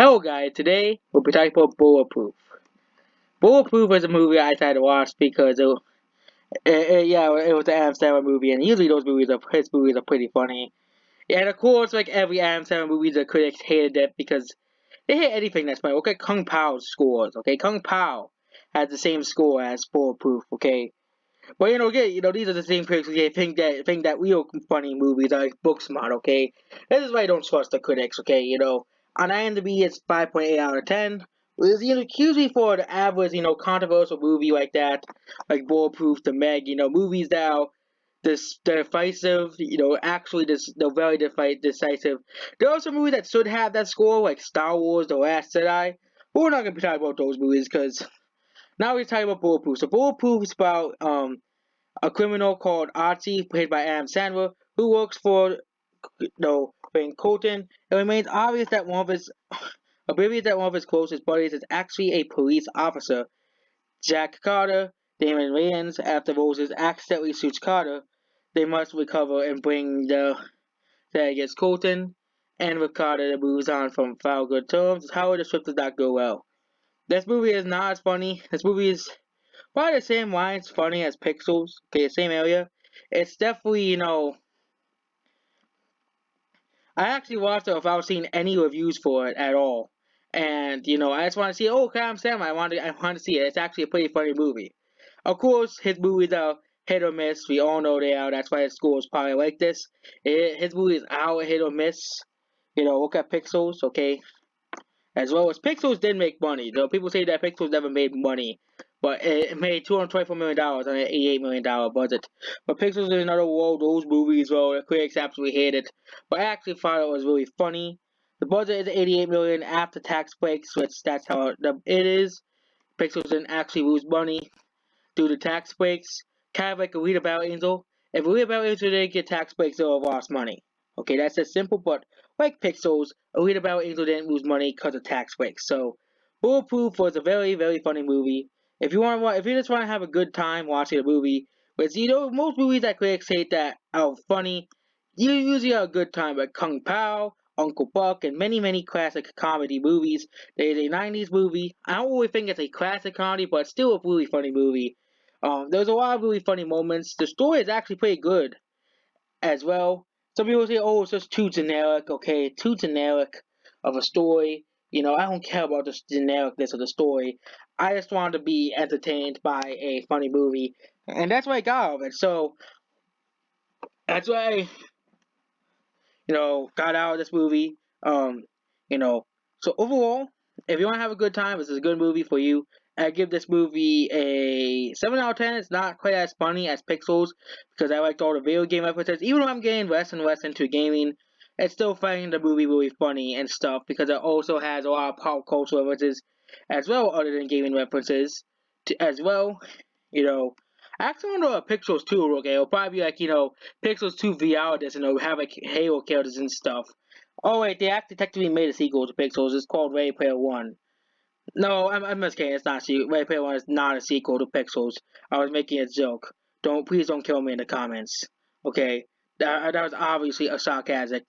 Hello guys, today we'll be talking about Bulletproof. Bulletproof is a movie I decided to watch because it was an Adam Sandler movie, and usually his movies are pretty funny. And of course, like every Adam Sandler movie, the critics hated it because they hate anything that's funny. Look at Kung Pao's scores, okay? Kung Pao has the same score as Bulletproof, okay? But these are the same critics who think that real funny movies are like book smart, okay? This is why I don't trust the critics, okay? On IMDb it's 5.8 out of 10. It's usually for the average, controversial movie like that, like Bulletproof, The Meg, movies that are decisive, actually they're very decisive. There are some movies that should have that score, like Star Wars, The Last Jedi. But we're not gonna be talking about those movies because now we're talking about Bulletproof. So Bulletproof is about a criminal called Archie, played by Adam Sandler, who works for Van Colton. It remains oblivious that one of his closest buddies is actually a police officer. Jack Carter, Damon Wayans, after Roses accidentally shoots Carter, they must recover and bring the that against Colton. And with Carter, that moves on from foul good terms. However, the script does not go well. This movie is not as funny. This movie is probably the same lines funny as Pixels. Okay, same area. It's definitely, I actually watched it without seeing any reviews for it at all. And, I just want to see, oh, Adam Sandler, I want to see it. It's actually a pretty funny movie. Of course, his movies are hit or miss. We all know they are. That's why his score is probably like this. His movies are hit or miss. Look at Pixels, okay? As well as Pixels did make money. Though people say that Pixels never made money, but it made $224 million on an $88 million budget. But Pixels is another one of those movies where the critics absolutely hate it. But I actually thought it was really funny. The budget is $88 after tax breaks, which that's how it is. Pixels didn't actually lose money due to tax breaks. Kind of like a Read About Angel. If Read About Angel didn't get tax breaks, they would have lost money. Okay, that's just simple, but like Pixels, a Read About Angel didn't lose money because of tax breaks. So, Bulletproof was a very, very funny movie. If you just want to have a good time watching a movie, which most movies that critics hate that are funny, you usually have a good time. Like Kung Pao, Uncle Buck, and many, many classic comedy movies. There's a '90s movie. I don't really think it's a classic comedy, but still a really funny movie. There's a lot of really funny moments. The story is actually pretty good as well. Some people say, "Oh, it's just too generic." Okay, too generic of a story. I don't care about the genericness of the story. I just wanted to be entertained by a funny movie, and that's what I got out of it. So that's why got out of this movie. You know, so overall, if you want to have a good time, this is a good movie for you. I give this movie a 7 out of 10. It's not quite as funny as Pixels because I liked all the video game references. Even though I'm getting less and less into gaming, it's still finding the movie really funny and stuff because it also has a lot of pop culture references as well, other than gaming references as well. You know, I actually want to know Pixels 2, okay? It'll probably be like, Pixels 2 VR this, and it'll have like Halo characters and stuff. Oh wait, they actually technically made a sequel to Pixels. It's called Ready Player One. No, I'm just kidding. It's not a sequel. Ready Player One is not a sequel to Pixels. I was making a joke. Please don't kill me in the comments. Okay, that was obviously a sarcastic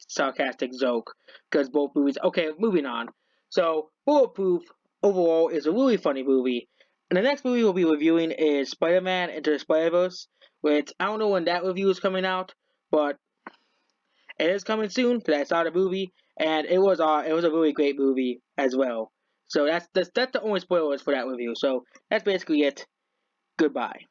joke because both movies. Okay, moving on. So Bulletproof overall is a really funny movie. And the next movie we'll be reviewing is Spider-Man Into the Spider-Verse, which I don't know when that review is coming out, but it is coming soon because I saw the movie and it was a really great movie as well. So that's the only spoilers for that review. So that's basically it. Goodbye.